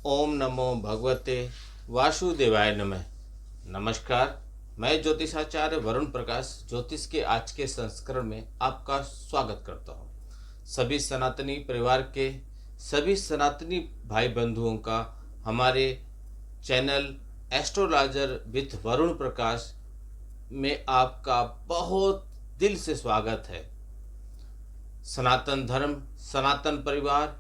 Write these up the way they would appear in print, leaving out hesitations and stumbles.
ओम नमो भगवते वासुदेवाय नमः। नमस्कार, मैं ज्योतिषाचार्य वरुण प्रकाश ज्योतिष के आज के संस्करण में आपका स्वागत करता हूँ। सभी सनातनी परिवार के सभी सनातनी भाई बंधुओं का हमारे चैनल एस्ट्रोलॉजर विथ वरुण प्रकाश में आपका बहुत दिल से स्वागत है। सनातन धर्म, सनातन परिवार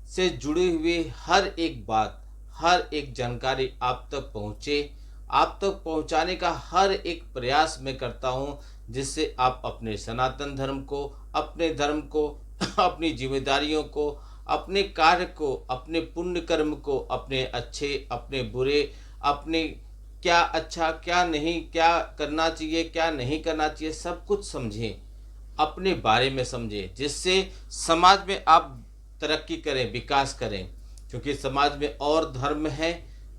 से जुड़ी हुई हर एक बात, हर एक जानकारी आप तक पहुँचे, आप तक पहुँचाने का हर एक प्रयास मैं करता हूँ, जिससे आप अपने सनातन धर्म को, अपने धर्म को, अपनी जिम्मेदारियों को, अपने कार्य को, अपने पुण्य कर्म को, अपने अच्छे, अपने बुरे, अपने क्या अच्छा क्या नहीं, क्या करना चाहिए क्या नहीं करना चाहिए, सब कुछ समझें, अपने बारे में समझें, जिससे समाज में आप तरक्की करें, विकास करें। क्योंकि समाज में और धर्म है,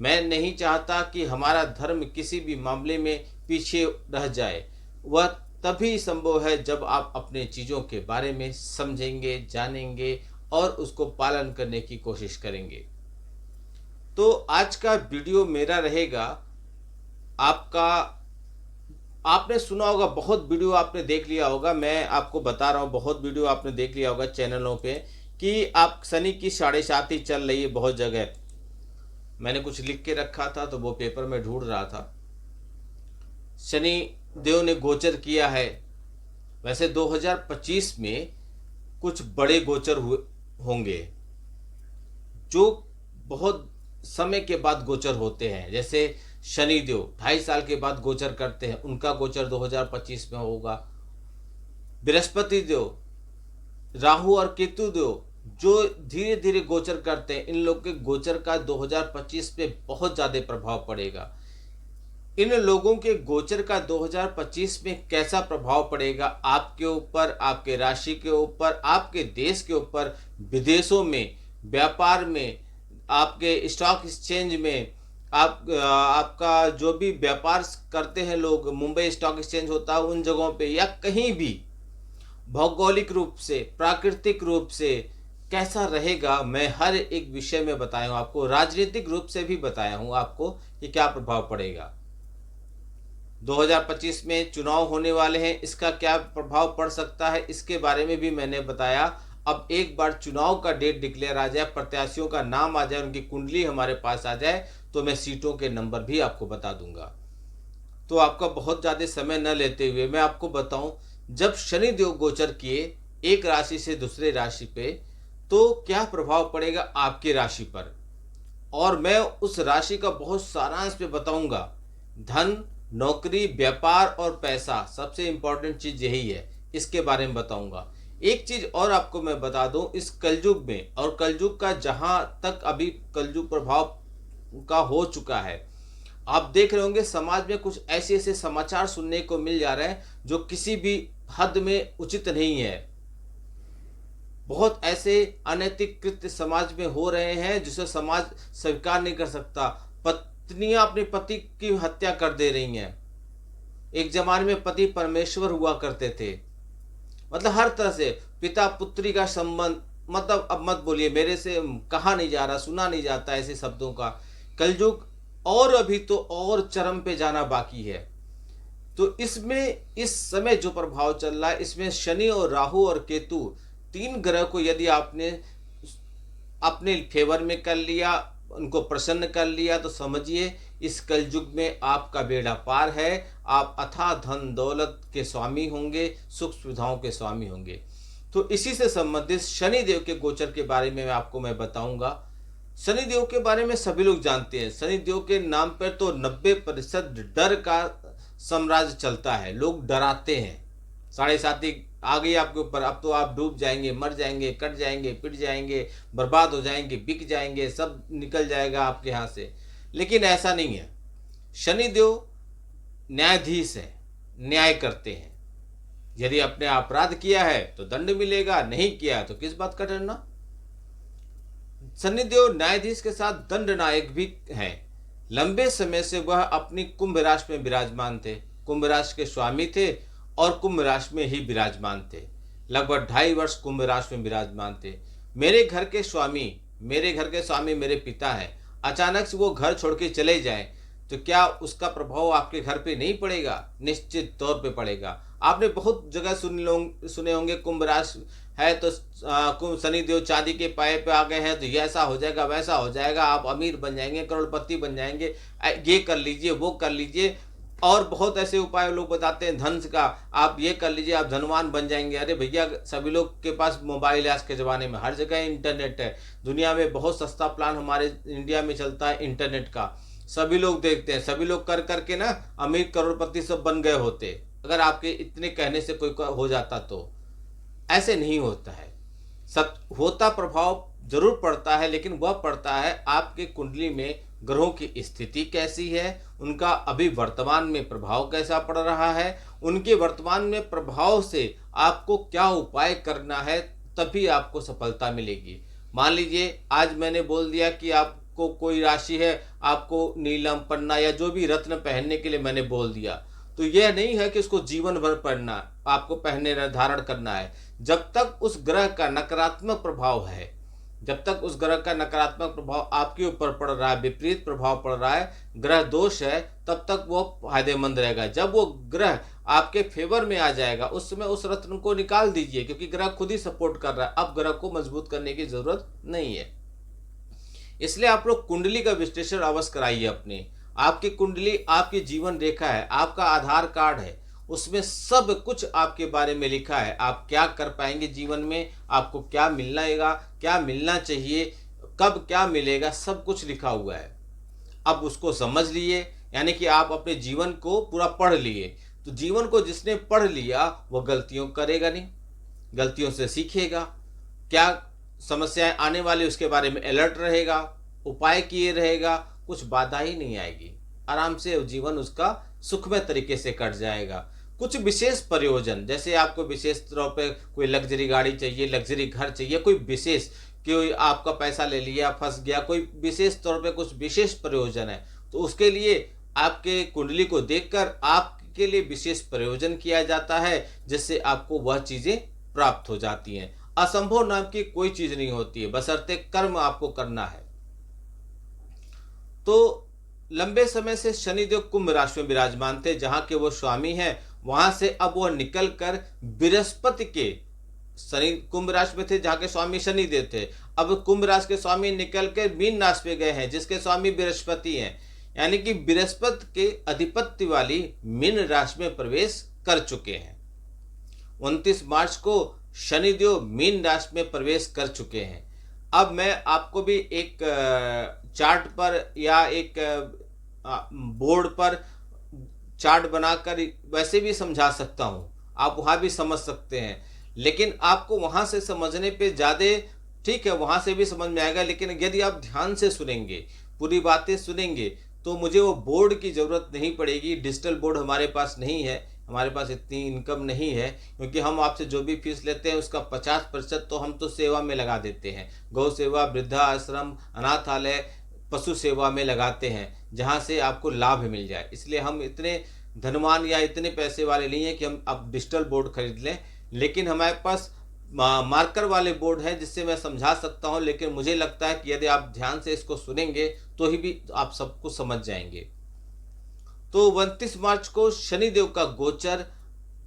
मैं नहीं चाहता कि हमारा धर्म किसी भी मामले में पीछे रह जाए। वह तभी संभव है जब आप अपने चीज़ों के बारे में समझेंगे, जानेंगे और उसको पालन करने की कोशिश करेंगे। तो आज का वीडियो मेरा रहेगा आपका। आपने सुना होगा, बहुत वीडियो आपने देख लिया होगा, मैं आपको बता रहा हूँ, बहुत वीडियो आपने देख लिया होगा चैनलों पे कि आप शनि की 7.5 चल रही है बहुत जगह। मैंने कुछ लिख के रखा था तो वो पेपर में ढूंढ रहा था। शनि देव ने गोचर किया है। वैसे 2025 में कुछ बड़े गोचर हुए होंगे जो बहुत समय के बाद गोचर होते हैं। जैसे शनि देव 2.5 साल के बाद गोचर करते हैं, उनका गोचर 2025 में होगा। बृहस्पति देव, राहु और केतु देव जो धीरे धीरे गोचर करते हैं, इन लोग के गोचर का 2025 पे बहुत ज़्यादा प्रभाव पड़ेगा। इन लोगों के गोचर का 2025 में कैसा प्रभाव पड़ेगा आपके ऊपर, आपके राशि के ऊपर, आपके देश के ऊपर, विदेशों में, व्यापार में, आपके स्टॉक एक्सचेंज में, आपका जो भी व्यापार करते हैं लोग, मुंबई स्टॉक एक्सचेंज होता है उन जगहों पे, या कहीं भी भौगोलिक रूप से, प्राकृतिक रूप से कैसा रहेगा, मैं हर एक विषय में बताया हूँ आपको। राजनीतिक रूप से भी बताया हूँ आपको कि क्या प्रभाव पड़ेगा। 2025 में चुनाव होने वाले हैं, इसका क्या प्रभाव पड़ सकता है, इसके बारे में भी मैंने बताया। अब एक बार चुनाव का डेट डिक्लेयर आ जाए, प्रत्याशियों का नाम आ जाए, उनकी कुंडली हमारे पास आ जाए, तो मैं सीटों के नंबर भी आपको बता दूंगा। तो आपका बहुत ज़्यादा समय न लेते हुए मैं आपको बताऊं, जब शनि देव गोचर किए एक राशि से दूसरे राशि पे, तो क्या प्रभाव पड़ेगा आपकी राशि पर, और मैं उस राशि का बहुत सारांश पे बताऊंगा। धन, नौकरी, व्यापार और पैसा, सबसे इंपॉर्टेंट चीज यही है, इसके बारे में बताऊंगा। एक चीज और आपको मैं बता दूं, इस कलयुग में, और कलयुग का जहां तक अभी कलयुग प्रभाव का हो चुका है, आप देख रहे होंगे समाज में कुछ ऐसे ऐसे समाचार सुनने को मिल जा रहे हैं जो किसी भी हद में उचित नहीं है। बहुत ऐसे अनैतिक कृत्य समाज में हो रहे हैं जिसे समाज स्वीकार नहीं कर सकता। पत्नियां अपने पति की हत्या कर दे रही हैं। एक जमाने में पति परमेश्वर हुआ करते थे। मतलब हर तरह से पिता पुत्री का संबंध, मतलब अब मत बोलिए, मेरे से कहा नहीं जा रहा, सुना नहीं जाता ऐसे शब्दों का। कलयुग और अभी तो और चरम पे जाना बाकी है। तो इसमें इस समय जो प्रभाव चल रहा है, इसमें शनि और राहु और केतु, 3 ग्रह को यदि आपने अपने फेवर में कर लिया, उनको प्रसन्न कर लिया, तो समझिए इस कलयुग में आपका बेड़ा पार है। आप अथाह धन दौलत के स्वामी होंगे, सुख सुविधाओं के स्वामी होंगे। तो इसी से संबंधित शनि देव के गोचर के बारे में आपको मैं बताऊंगा। शनि देव के बारे में सभी लोग जानते हैं। शनि देव के नाम पर तो 90% डर का साम्राज्य चलता है, लोग डराते हैं। 7.5 आ गई आपके ऊपर, अब तो आप डूब जाएंगे, मर जाएंगे, कट जाएंगे, पिट जाएंगे, बर्बाद हो जाएंगे, बिक जाएंगे, सब निकल जाएगा आपके यहाँ से। लेकिन ऐसा नहीं है। शनिदेव न्यायाधीश है, न्याय करते हैं। यदि आपने अपराध किया है तो दंड मिलेगा, नहीं किया तो किस बात का डरना। शनिदेव न्यायाधीश के साथ दंड नायक भी हैं। लंबे समय से वह अपनी कुंभ राशि में विराजमान थे, कुंभ राशि के स्वामी थे और कुंभ राशि में ही विराजमान थे। लगभग 2.5 वर्ष कुंभ राशि में विराजमान थे। मेरे घर के स्वामी मेरे पिता हैं। अचानक से वो घर छोड़ के चले जाएं, तो क्या उसका प्रभाव आपके घर पे नहीं पड़ेगा? निश्चित तौर पे पड़ेगा। आपने बहुत जगह सुने होंगे कुंभ राशि है तो कुंभ शनि देव चांदी के पाए पे आ गए हैं तो ये ऐसा हो जाएगा, वैसा हो जाएगा, आप अमीर बन जाएंगे, करोड़पति बन जाएंगे, ये कर लीजिए, वो कर लीजिए। और बहुत ऐसे उपाय लोग बताते हैं धन का, आप ये कर लीजिए, आप धनवान बन जाएंगे। अरे भैया, सभी लोग के पास मोबाइल है आज के ज़माने में, हर जगह इंटरनेट है। दुनिया में बहुत सस्ता प्लान हमारे इंडिया में चलता है इंटरनेट का, सभी लोग देखते हैं, सभी लोग कर करके ना अमीर करोड़पति सब बन गए होते, अगर आपके इतने कहने से कोई हो जाता तो। ऐसे नहीं होता है। सब होता, प्रभाव जरूर पड़ता है, लेकिन वह पड़ता है आपके कुंडली में ग्रहों की स्थिति कैसी है, उनका अभी वर्तमान में प्रभाव कैसा पड़ रहा है, उनके वर्तमान में प्रभाव से आपको क्या उपाय करना है, तभी आपको सफलता मिलेगी। मान लीजिए आज मैंने बोल दिया कि आपको कोई राशि है, आपको नीलम पन्ना या जो भी रत्न पहनने के लिए मैंने बोल दिया, तो यह नहीं है कि उसको जीवन भर पहनना, आपको पहनने धारण करना है। जब तक उस ग्रह का नकारात्मक प्रभाव है, जब तक उस ग्रह का नकारात्मक प्रभाव आपके ऊपर पड़ रहा है, विपरीत प्रभाव पड़ रहा है, ग्रह दोष है, तब तक वो फायदेमंद रहेगा। जब वो ग्रह आपके फेवर में आ जाएगा, उस समय उस रत्न को निकाल दीजिए, क्योंकि ग्रह खुद ही सपोर्ट कर रहा है, अब ग्रह को मजबूत करने की जरूरत नहीं है। इसलिए आप लोग कुंडली का विश्लेषण अवश्य कराइए अपने। आपकी कुंडली आपकी जीवन रेखा है, आपका आधार कार्ड है, उसमें सब कुछ आपके बारे में लिखा है। आप क्या कर पाएंगे जीवन में, आपको क्या मिलना क्या मिलना चाहिए, कब क्या मिलेगा, सब कुछ लिखा हुआ है। अब उसको समझ लिए, यानी कि आप अपने जीवन को पूरा पढ़ लिए। तो जीवन को जिसने पढ़ लिया वो गलतियों करेगा नहीं, गलतियों से सीखेगा, क्या समस्याएं आने वाली उसके बारे में अलर्ट रहेगा, उपाय किए रहेगा, कुछ बाधा ही नहीं आएगी, आराम से जीवन उसका सुखमय तरीके से कट जाएगा। कुछ विशेष प्रयोजन, जैसे आपको विशेष तौर पे कोई लग्जरी गाड़ी चाहिए, लग्जरी घर चाहिए, कोई विशेष, कोई आपका पैसा ले लिया फंस गया, कोई विशेष तौर पे कुछ विशेष प्रयोजन है, तो उसके लिए आपके कुंडली को देखकर आपके लिए विशेष प्रयोजन किया जाता है, जिससे आपको वह चीजें प्राप्त हो जाती हैं। असंभव नाम की कोई चीज नहीं होती है, बशर्ते कर्म आपको करना है। तो लंबे समय से शनिदेव कुंभ राशि में विराजमान थे, जहां के वो स्वामी हैं, वहां से अब वो निकलकर बृहस्पति के, शनि कुंभ राशि में थे जहां के स्वामी शनिदेव थे, अब कुंभ राशि के स्वामी निकलकर मीन राशि में गए हैं, जिसके स्वामी बृहस्पति हैं, यानी कि बृहस्पति के अधिपत्य वाली मीन राशि में प्रवेश कर चुके हैं। 29 मार्च को शनिदेव मीन राशि में प्रवेश कर चुके हैं। अब मैं आपको भी एक चार्ट पर या एक बोर्ड पर चार्ट बनाकर वैसे भी समझा सकता हूं, आप वहां भी समझ सकते हैं, लेकिन आपको वहां से समझने पे ज़्यादा ठीक है, वहां से भी समझ में आएगा, लेकिन यदि आप ध्यान से सुनेंगे, पूरी बातें सुनेंगे, तो मुझे वो बोर्ड की ज़रूरत नहीं पड़ेगी। डिजिटल बोर्ड हमारे पास नहीं है, हमारे पास इतनी इनकम नहीं है, क्योंकि हम आपसे जो भी फीस लेते हैं उसका 50% तो हम तो सेवा में लगा देते हैं, गौ सेवा, वृद्धा आश्रम, अनाथालय, पशु सेवा में लगाते हैं, जहां से आपको लाभ मिल जाए। इसलिए हम इतने धनवान या इतने पैसे वाले नहीं हैं कि हम अब डिजिटल बोर्ड खरीद लें, लेकिन हमारे पास मार्कर वाले बोर्ड हैं जिससे मैं समझा सकता हूं। लेकिन मुझे लगता है कि यदि आप ध्यान से इसको सुनेंगे तो ही भी आप सब कुछ समझ जाएंगे। तो 29 मार्च को शनिदेव का गोचर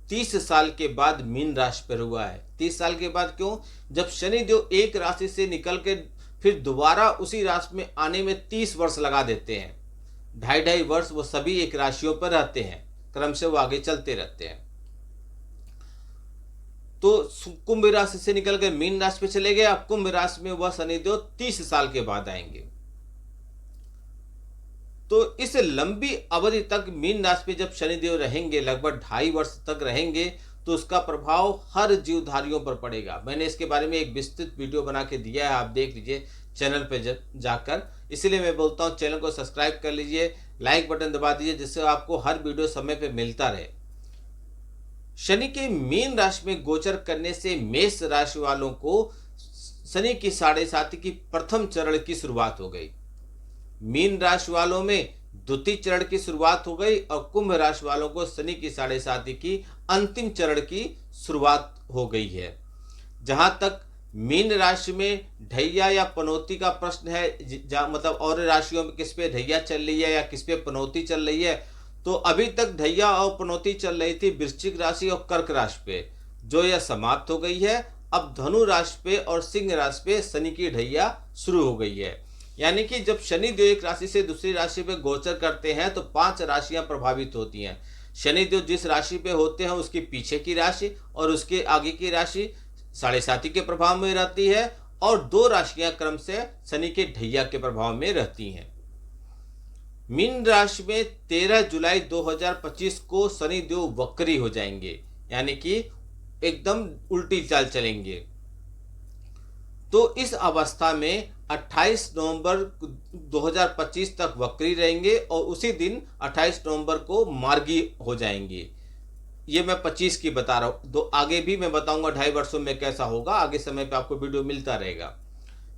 30 साल के बाद मीन राशि पर हुआ है। 30 साल के बाद क्यों? जब शनिदेव एक राशि से निकल के फिर दोबारा उसी राशि में आने में 30 वर्ष लगा देते हैं, 2.5 वर्ष वो सभी एक राशियों पर रहते हैं, क्रम से वो आगे चलते रहते हैं। तो कुंभ राशि से निकल के मीन राशि पे चले गए, अब कुंभ राशि में वह शनिदेव 30 साल के बाद आएंगे। तो इस लंबी अवधि तक मीन राशि पे जब शनिदेव रहेंगे, लगभग 2.5 वर्ष तक रहेंगे, तो उसका प्रभाव हर जीवधारियों पर पड़ेगा। मैंने इसके बारे में एक विस्तृत वीडियो बना के दिया है, आप देख लीजिए चैनल पे जाकर। इसीलिए मैं बोलता हूँ चैनल को सब्सक्राइब कर लीजिए, लाइक बटन दबा दीजिए, जिससे आपको हर वीडियो समय पे मिलता रहे। शनि के मीन राशि में गोचर करने से मेष राशि वालों को शनि की 7.5 की प्रथम चरण की शुरुआत हो गई, मीन राशि वालों में द्वितीय चरण की शुरुआत हो गई, और कुंभ राशि वालों को शनि की 7.5 की अंतिम चरण की शुरुआत हो गई है। जहां तक मीन राशि में ढैया या पनौती का प्रश्न है, मतलब और राशियों में किस पे ढैया चल रही है या किस पे पनौती चल रही है, तो अभी तक ढैया और पनौती चल रही थी वृश्चिक राशि और कर्क राशि पे, जो यह समाप्त हो गई है। अब धनु राशि पे और सिंह राशि पे शनि की ढैया शुरू हो गई है। यानी कि जब शनि देव एक राशि से दूसरी राशि पे गोचर करते हैं तो 5 राशियां प्रभावित होती हैं। शनि देव जिस राशि पे होते हैं उसके पीछे की राशि और उसके आगे की राशि साढ़े साथी के प्रभाव में रहती है, और 2 राशियां क्रम से शनि के ढैया के प्रभाव में रहती हैं। मीन राशि में 13 जुलाई 2025 को शनि देव वक्री हो जाएंगे, यानी कि एकदम उल्टी चाल चलेंगे। तो इस अवस्था में 28 नवंबर 2025 तक वक्री रहेंगे और उसी दिन 28 नवंबर को मार्गी हो जाएंगे। ये मैं 25 की बता रहा हूँ, तो आगे भी मैं बताऊंगा 2.5 वर्षों में कैसा होगा, आगे समय पे आपको वीडियो मिलता रहेगा।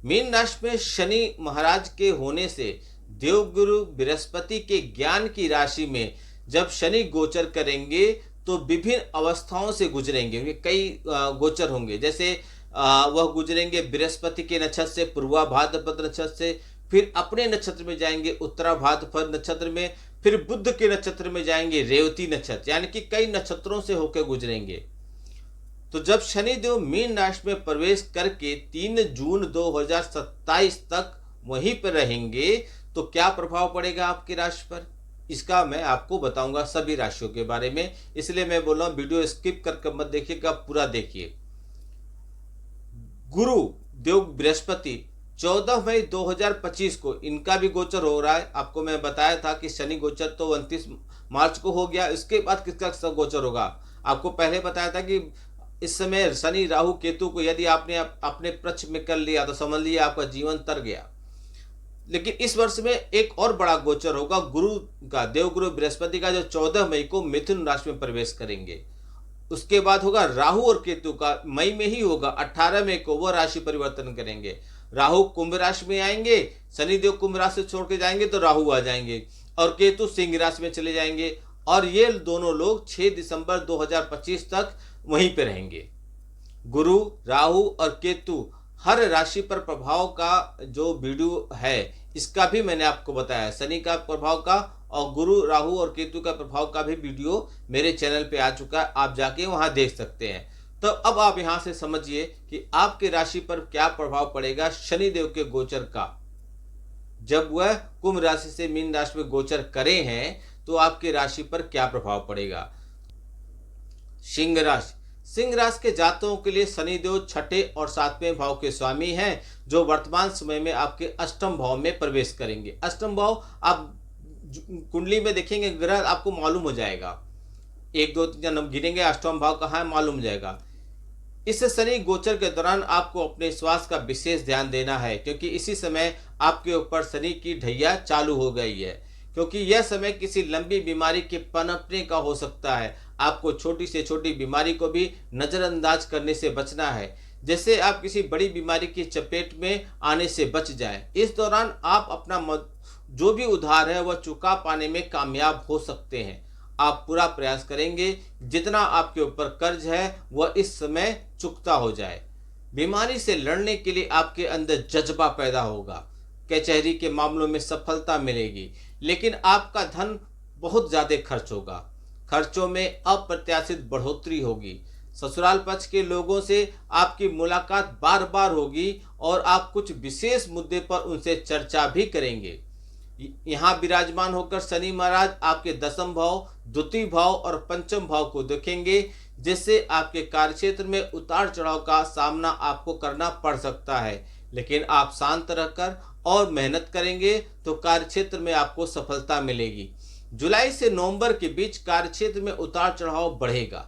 मीन राशि में शनि महाराज के होने से देवगुरु बृहस्पति के ज्ञान की राशि में जब शनि गोचर करेंगे तो विभिन्न अवस्थाओं से गुजरेंगे, कई गोचर होंगे। जैसे वह गुजरेंगे बृहस्पति के नक्षत्र से पूर्वा भाद्रपद नक्षत्र से, फिर अपने नक्षत्र में जाएंगे उत्तरा भाद्रपद नक्षत्र में, फिर बुध के नक्षत्र में जाएंगे रेवती नक्षत्र, यानी कि कई नक्षत्रों से होकर गुजरेंगे। तो जब शनिदेव मीन राशि में प्रवेश करके 3 जून 2027 तक वहीं पर रहेंगे तो क्या प्रभाव पड़ेगा आपकी राशि पर, इसका मैं आपको बताऊंगा सभी राशियों के बारे में। इसलिए मैं बोल रहा हूं वीडियो स्किप करके मत देखिएगा, पूरा देखिए। गुरु देव बृहस्पति 14 मई 2025 को इनका भी गोचर हो रहा है। आपको मैं बताया था कि शनि गोचर तो 29 मार्च को हो गया, इसके बाद किसका गोचर होगा। आपको पहले बताया था कि इस समय शनि राहु केतु को यदि आपने अपने पक्ष में कर लिया तो समझ लिया आपका जीवन तर गया। लेकिन इस वर्ष में एक और बड़ा गोचर होगा गुरु का, देवगुरु बृहस्पति का, जो 14 मई को मिथुन राशि में प्रवेश करेंगे। उसके बाद होगा राहु और केतु का, मई में ही होगा, 18 मई को वो राशि परिवर्तन करेंगे। राहु कुंभ राशि में आएंगे, शनिदेव कुंभ राशि से छोड़ के जाएंगे तो राहु आ जाएंगे, और केतु सिंह राशि में चले जाएंगे, और ये दोनों लोग 6 दिसंबर 2025 तक वहीं पे रहेंगे। गुरु, राहु और केतु हर राशि पर प्रभाव का जो वीडियो है इसका भी मैंने आपको बताया, शनि का प्रभाव का और गुरु, राहु और केतु का प्रभाव का भी वीडियो मेरे चैनल पे आ चुका है, आप जाके वहां देख सकते हैं। तो अब आप यहां से समझिए कि आपकी राशि पर क्या प्रभाव पड़ेगा शनिदेव के गोचर का। जब वह कुंभ राशि से मीन राशि में गोचर करे हैं तो आपकी राशि पर क्या प्रभाव पड़ेगा। सिंह राशि, सिंह राशि के जातकों के लिए शनिदेव 6ठे और 7वें भाव के स्वामी हैं, जो वर्तमान समय में आपके अष्टम भाव में प्रवेश करेंगे। अष्टम भाव आप कुंडली में देखेंगे ग्रह, आपको मालूम हो जाएगा, 1 2 3 नंबर गिनेंगे अष्टम भाव कहाँ है मालूम हो जाएगा। इस शनि गोचर के दौरान आपको अपने स्वास्थ्य का विशेष ध्यान देना है, क्योंकि इसी समय आपके ऊपर शनि की ढैया चालू हो गई है। क्योंकि यह समय किसी लंबी बीमारी के पनपने का हो सकता है। आपको छोटी से छोटी बीमारी को भी नज़रअंदाज करने से बचना है, जैसे आप किसी बड़ी बीमारी की चपेट में आने से बच जाएं। इस दौरान आप अपना जो भी उधार है वह चुका पाने में कामयाब हो सकते हैं। आप पूरा प्रयास करेंगे जितना आपके ऊपर कर्ज है वह इस समय चुकता हो जाए। बीमारी से लड़ने के लिए आपके अंदर जज्बा पैदा होगा। कचहरी के मामलों में सफलता मिलेगी, लेकिन आपका धन बहुत ज़्यादा खर्च होगा। खर्चों में अप्रत्याशित बढ़ोतरी होगी। ससुराल पक्ष के लोगों से आपकी मुलाकात बार बार होगी और आप कुछ विशेष मुद्दे पर उनसे चर्चा भी करेंगे। यहाँ विराजमान होकर शनि महाराज आपके 10वें भाव, द्वितीय भाव और पंचम भाव को देखेंगे, जिससे आपके कार्यक्षेत्र में उतार चढ़ाव का सामना आपको करना पड़ सकता है। लेकिन आप शांत रहकर और मेहनत करेंगे तो कार्यक्षेत्र में आपको सफलता मिलेगी। जुलाई से नवंबर के बीच कार्यक्षेत्र में उतार चढ़ाव बढ़ेगा,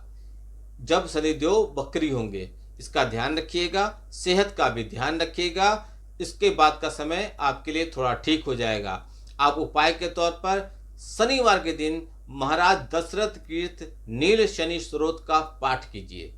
जब शनिदेव वक्री होंगे। इसका ध्यान रखिएगा, सेहत का भी ध्यान रखिएगा। इसके बाद का समय आपके लिए थोड़ा ठीक हो जाएगा। आप उपाय के तौर पर शनिवार के दिन महाराज दशरथ तीर्थ नील शनि स्त्रोत का पाठ कीजिए।